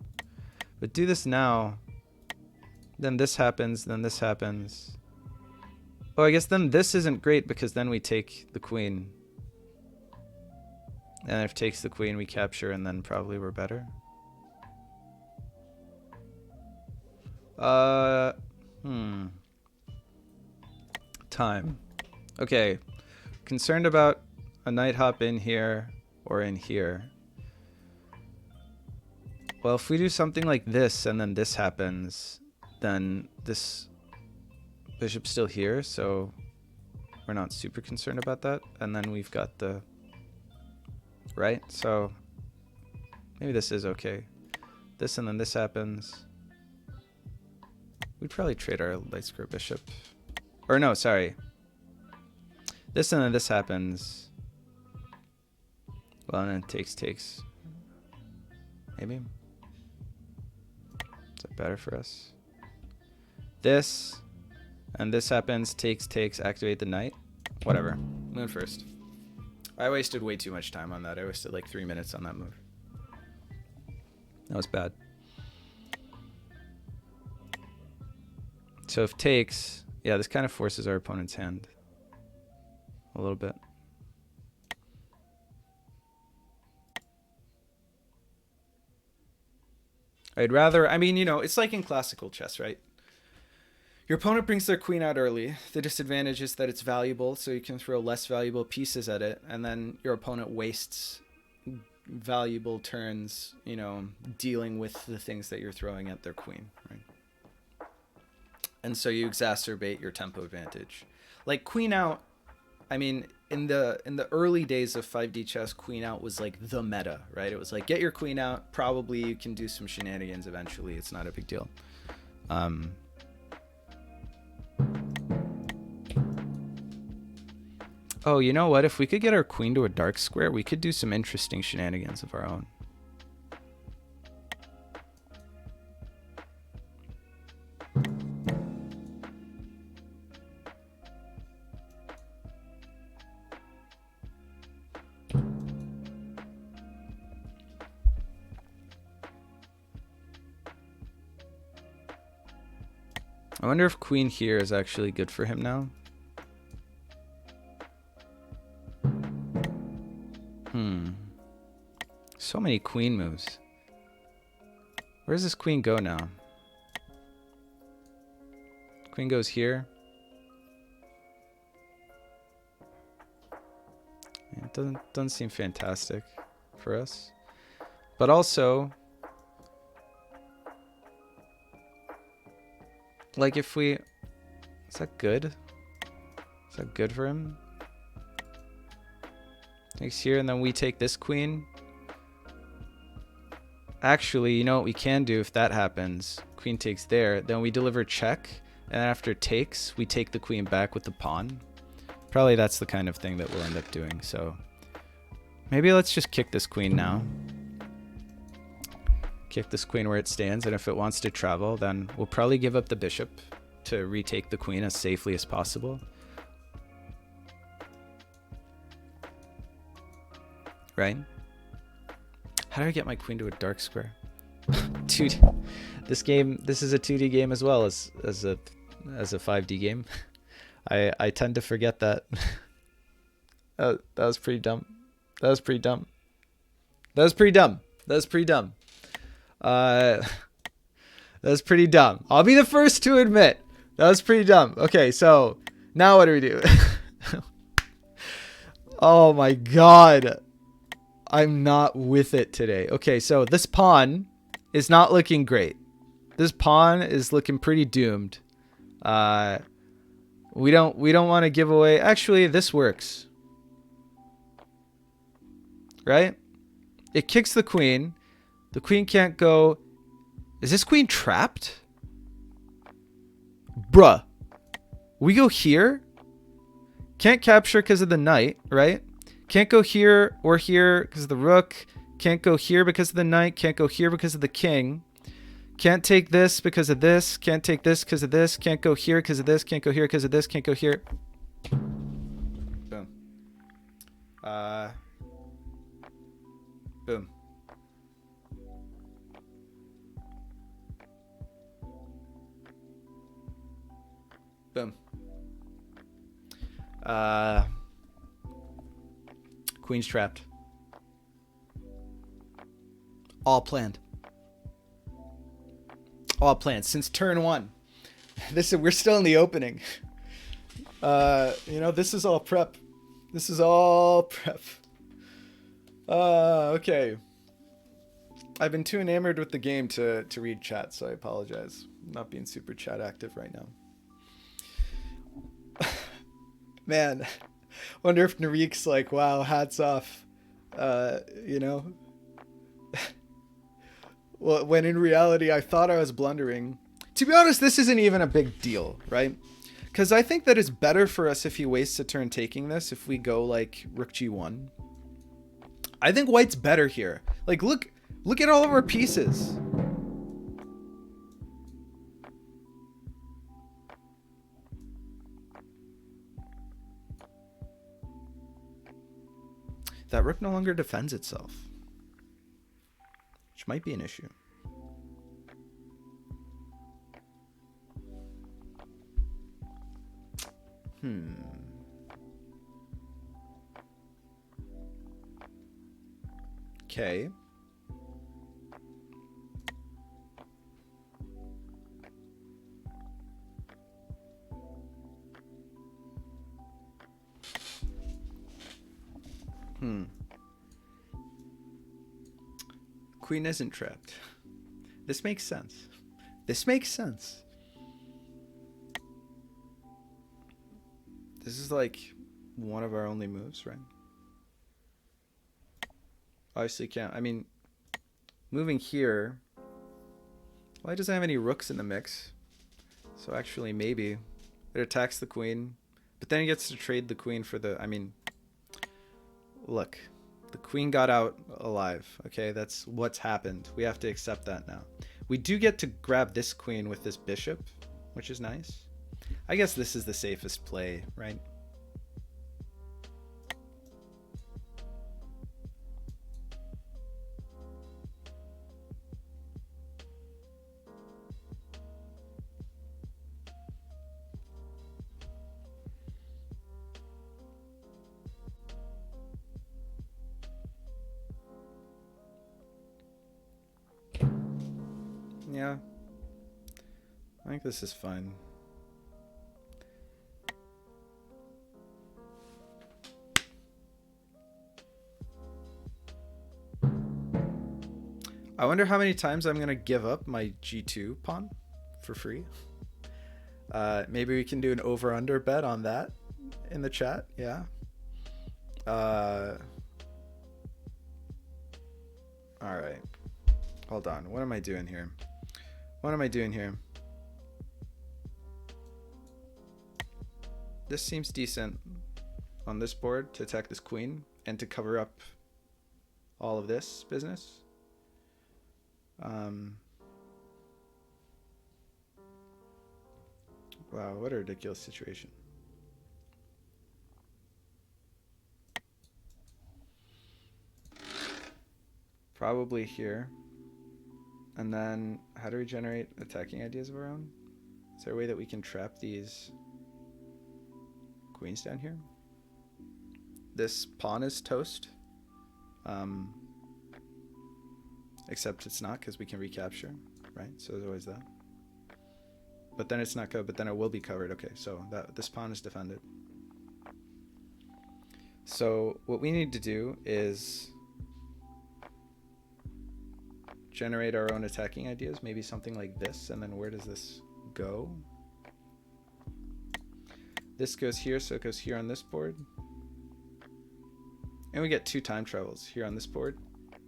But do this now. Then this happens, then this happens. Oh, I guess then this isn't great because then we take the queen. And if takes the queen, we capture, and then probably we're better. Time. Okay. Concerned about a knight hop in here or in here. Well, if we do something like this and then this happens, then this bishop's still here, so we're not super concerned about that. And then we've got the... Right? So maybe this is okay. This and then this happens. We'd probably trade our light square bishop. Or no, sorry. This and then this happens. Well, and then takes. Maybe. Is that better for us? This. And this happens. Takes. Activate the knight. Whatever. Moon first. I wasted way too much time on that. I wasted like 3 minutes on that move. That was bad. So if takes, yeah, this kind of forces our opponent's hand a little bit. I'd rather, I mean, you know, it's like in classical chess, right? Your opponent brings their queen out early. The disadvantage is that it's valuable, so you can throw less valuable pieces at it, and then your opponent wastes valuable turns, you know, dealing with the things that you're throwing at their queen, right? And so you exacerbate your tempo advantage. Like queen out, I mean, in the early days of 5D chess, queen out was like the meta, right? It was like, get your queen out, probably you can do some shenanigans eventually. It's not a big deal. Oh, you know what? If we could get our queen to a dark square, we could do some interesting shenanigans of our own. I wonder if queen here is actually good for him now. So many queen moves. Where does this queen go now? Queen goes here. It doesn't seem fantastic for us. But also, like if we... Is that good? Is that good for him? Takes here, and then we take this queen. Actually, you know what we can do if that happens? Queen takes there, then we deliver check, and after takes, we take the queen back with the pawn. Probably that's the kind of thing that we'll end up doing, so... Maybe let's just kick this queen now. Kick this queen where it stands, and if it wants to travel, then we'll probably give up the bishop to retake the queen as safely as possible. Right? How do I get my queen to a dark square? Dude, this is a 2D game as well as a 5D game. I tend to forget that. That was pretty dumb. That was pretty dumb. That was pretty dumb. I'll be the first to admit. That was pretty dumb. Okay, so now what do we do? Oh my god. I'm not with it today. Okay, so this pawn is not looking great. This pawn is looking pretty doomed. We don't want to give away. Actually, this works. Right? It kicks the queen. The queen can't go. Is this queen trapped? Bruh. We go here. Can't capture because of the knight, right? Can't go here or here because of the rook. Can't go here because of the knight. Can't go here because of the king. Can't take this because of this. Can't take this because of this. Can't go here because of this. Can't go here because of this. Can't go here. Boom. Boom. Boom. Queen's trapped. All planned. All planned since turn one. We're still in the opening. You know, this is all prep. This is all prep. Okay. I've been too enamored with the game to read chat, so I apologize. I'm not being super chat active right now. Man, wonder if Narik's like, wow, hats off. You know? Well, when in reality, I thought I was blundering. To be honest, this isn't even a big deal, right? Because I think that it's better for us if he wastes a turn taking this, if we go like Rook G1. I think white's better here. Like, look at all of our pieces. That rook no longer defends itself, which might be an issue. Okay. Queen isn't trapped. This makes sense. This makes sense. This is like one of our only moves, right? Obviously can't. I mean, moving here. Well, it doesn't have any rooks in the mix. So actually, maybe. It attacks the queen. But then it gets to trade the queen for the... I mean, look. The queen got out alive. Okay, that's what's happened. We have to accept that now. We do get to grab this queen with this bishop, which is nice. I guess this is the safest play, right? Yeah. I think this is fine. I wonder how many times I'm going to give up my G2 pawn for free. Maybe we can do an over-under bet on that in the chat. Yeah. All right. Hold on. What am I doing here? What am I doing here? This seems decent on this board to attack this queen and to cover up all of this business. Wow, what a ridiculous situation. Probably here. And then how do we generate attacking ideas of our own? Is there a way that we can trap these queens down here? This pawn is toast. Except it's not because we can recapture, right? So there's always that. But then it's not covered, but then it will be covered. Okay, so this pawn is defended. So what we need to do is generate our own attacking ideas, maybe something like this, and then where does this go? This goes here, so it goes here on this board. And we get 2 time travels, here on this board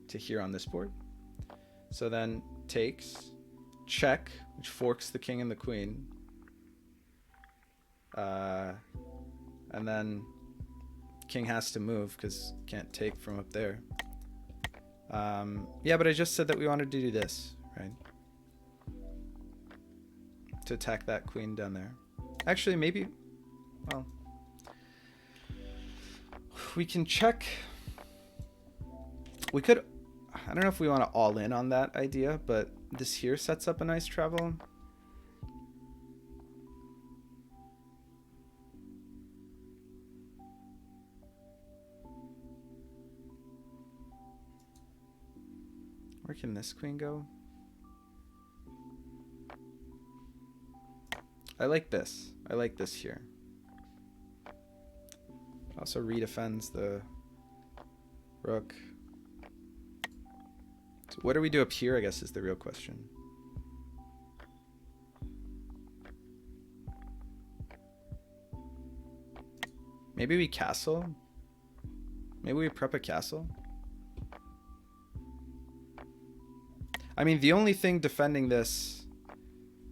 to here on this board. So then takes, check, which forks the king and the queen. And then king has to move because can't take from up there. Yeah, but I just said that we wanted to do this, right? To attack that queen down there. Actually, maybe, well, we can check. We could, I don't know if we want to all in on that idea, but this here sets up a nice travel. Where can this queen go? I like this. I like this here. Also redefends the rook. So what do we do up here, I guess, is the real question. Maybe we castle? Maybe we prep a castle? I mean, the only thing defending this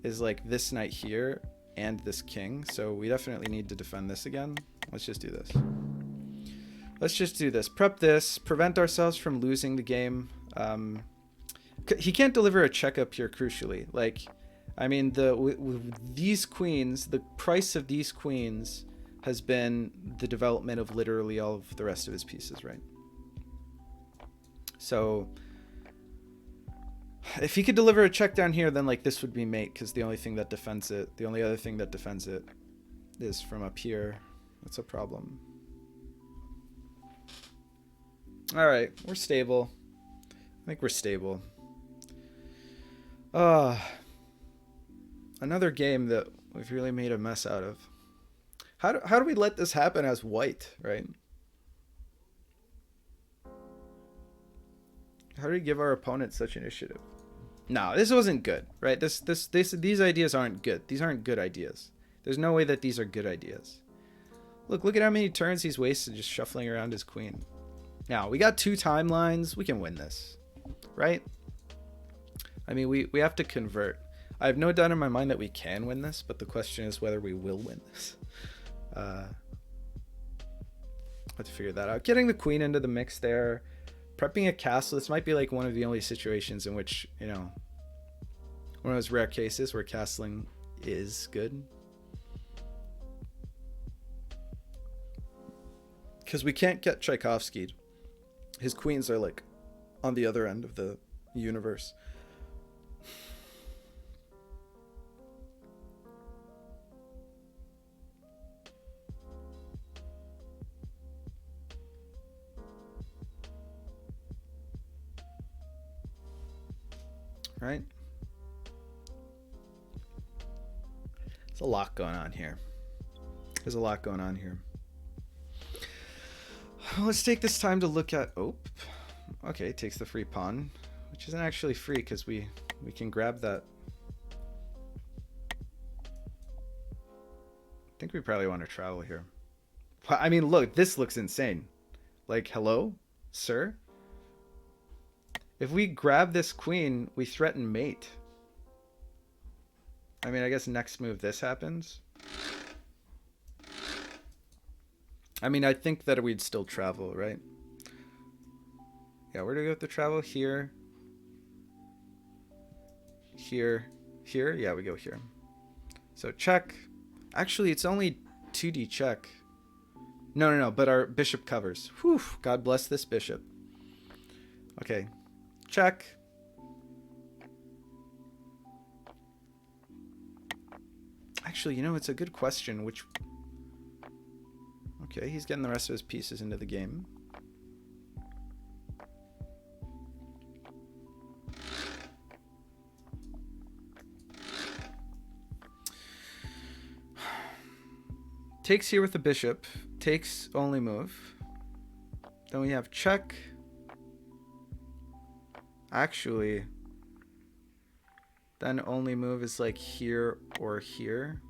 is like this knight here and this king. So we definitely need to defend this again. Let's just do this. Let's just do this. Prep this. Prevent ourselves from losing the game. He can't deliver a check up here, crucially. Like, I mean, these queens, the price of these queens has been the development of literally all of the rest of his pieces, right? So if he could deliver a check down here, then like this would be mate, because the only thing that defends it, the only other thing that defends it is from up here. That's a problem. All right, we're stable. I think we're stable. Another game that we've really made a mess out of. How do we let this happen as white, right? How do we give our opponent such initiative? No, this wasn't good, right? These ideas aren't good. These aren't good ideas. There's no way that these are good ideas. Look at how many turns he's wasted just shuffling around his queen. Now, we got 2 timelines. We can win this, right? I mean, we have to convert. I have no doubt in my mind that we can win this, but the question is whether we will win this. I have to figure that out. Getting the queen into the mix there. Prepping a castle. This might be like one of the only situations in which, you know, one of those rare cases where castling is good. Because we can't get Tchaikovsky. His queens are like on the other end of the universe. Right? There's a lot going on here. There's a lot going on here. Let's take this time to look at... Oh, okay, it takes the free pawn, which isn't actually free because we can grab that. I think we probably want to travel here. I mean, look, this looks insane. Like, hello, sir? If we grab this queen, we threaten mate. I mean, I guess next move this happens. I mean, I think that we'd still travel, right? Yeah, where do we go with the travel? Here. Here. Here? Yeah, we go here. So check. Actually, it's only 2D check. No, but our bishop covers. Whew, God bless this bishop. Okay. Check. Actually, you know, it's a good question. Which... Okay, he's getting the rest of his pieces into the game. Takes here with the bishop. Takes only move. Then we have check. Actually, then only move is like here or here.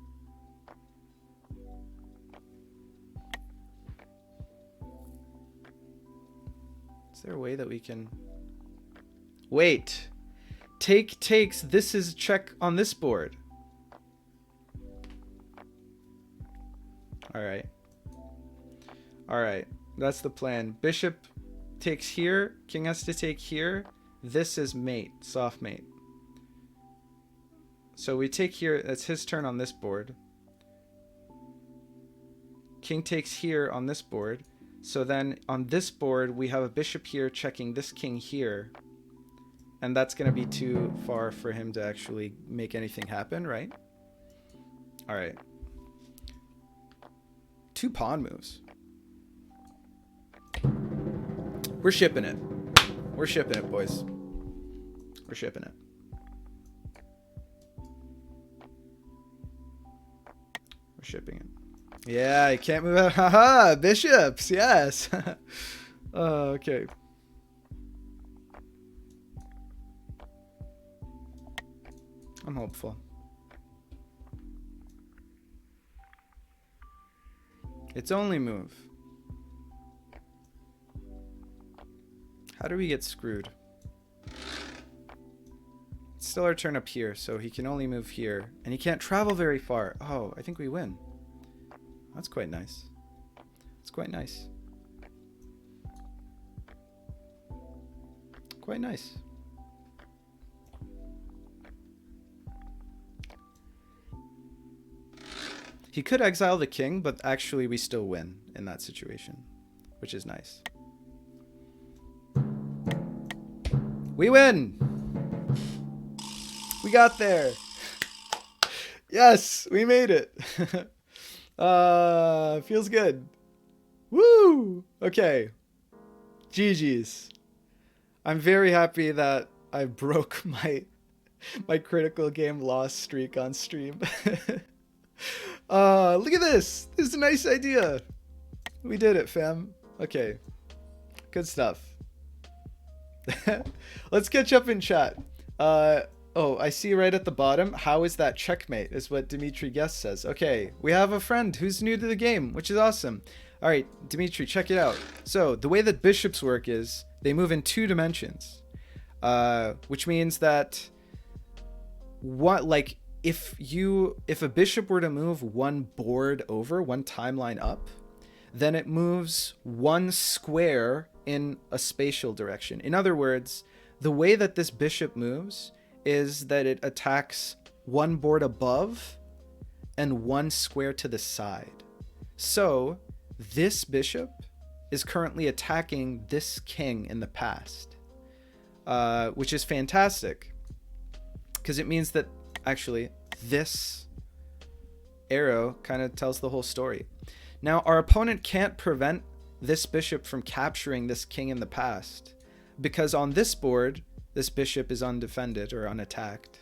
Is there a way that we can... Wait. Take takes. This is check on this board. Alright. Alright. That's the plan. Bishop takes here. King has to take here. This is mate. Soft mate. So we take here. That's his turn on this board. King takes here on this board. So then on this board, we have a bishop here checking this king here. And that's going to be too far for him to actually make anything happen, right? All right. 2 pawn moves. We're shipping it. We're shipping it, boys. We're shipping it. We're shipping it. Yeah, I can't move out. Haha, bishops. Yes. Okay. I'm hopeful. It's only move. How do we get screwed? It's still our turn up here, so he can only move here. And he can't travel very far. Oh, I think we win. That's quite nice. It's quite nice. Quite nice. He could exile the king, but actually we still win in that situation, which is nice. We win! We got there! Yes, we made it! Feels good. Woo! Okay. GG's. I'm very happy that I broke my critical game loss streak on stream. Look at this. This is a nice idea. We did it, fam. Okay. Good stuff. Let's catch up in chat. Oh, I see right at the bottom. How is that checkmate? Is what Dimitri Guest says. Okay, we have a friend who's new to the game, which is awesome. All right, Dimitri, check it out. So the way that bishops work is they move in 2 dimensions, which means that if a bishop were to move 1 board over, 1 timeline up, then it moves 1 square in a spatial direction. In other words, the way that this bishop moves is that it attacks 1 board above and 1 square to the side. So this bishop is currently attacking this king in the past, which is fantastic because it means that actually this arrow kind of tells the whole story. Now our opponent can't prevent this bishop from capturing this king in the past because on this board this bishop is undefended or unattacked,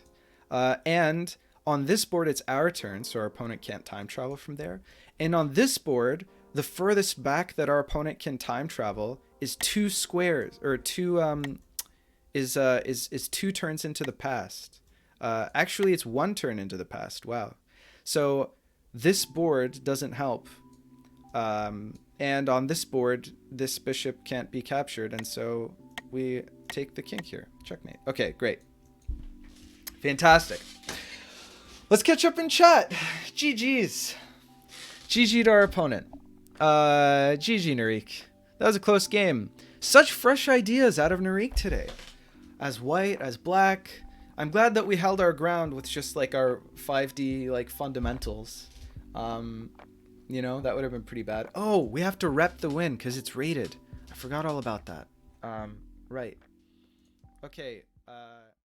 and on this board it's our turn, so our opponent can't time travel from there. And on this board, the furthest back that our opponent can time travel is 2 squares, or 2 is 2 turns into the past. Actually, it's 1 turn into the past. Wow. So this board doesn't help. And on this board, this bishop can't be captured, and so we take the king here. Checkmate. Okay, great. Fantastic. Let's catch up in chat. GG's. GG to our opponent. GG, Narik. That was a close game. Such fresh ideas out of Narik today. As white, as black. I'm glad that we held our ground with just like our 5D like fundamentals. You know, that would have been pretty bad. Oh, we have to rep the win because it's rated. I forgot all about that. Right. Okay.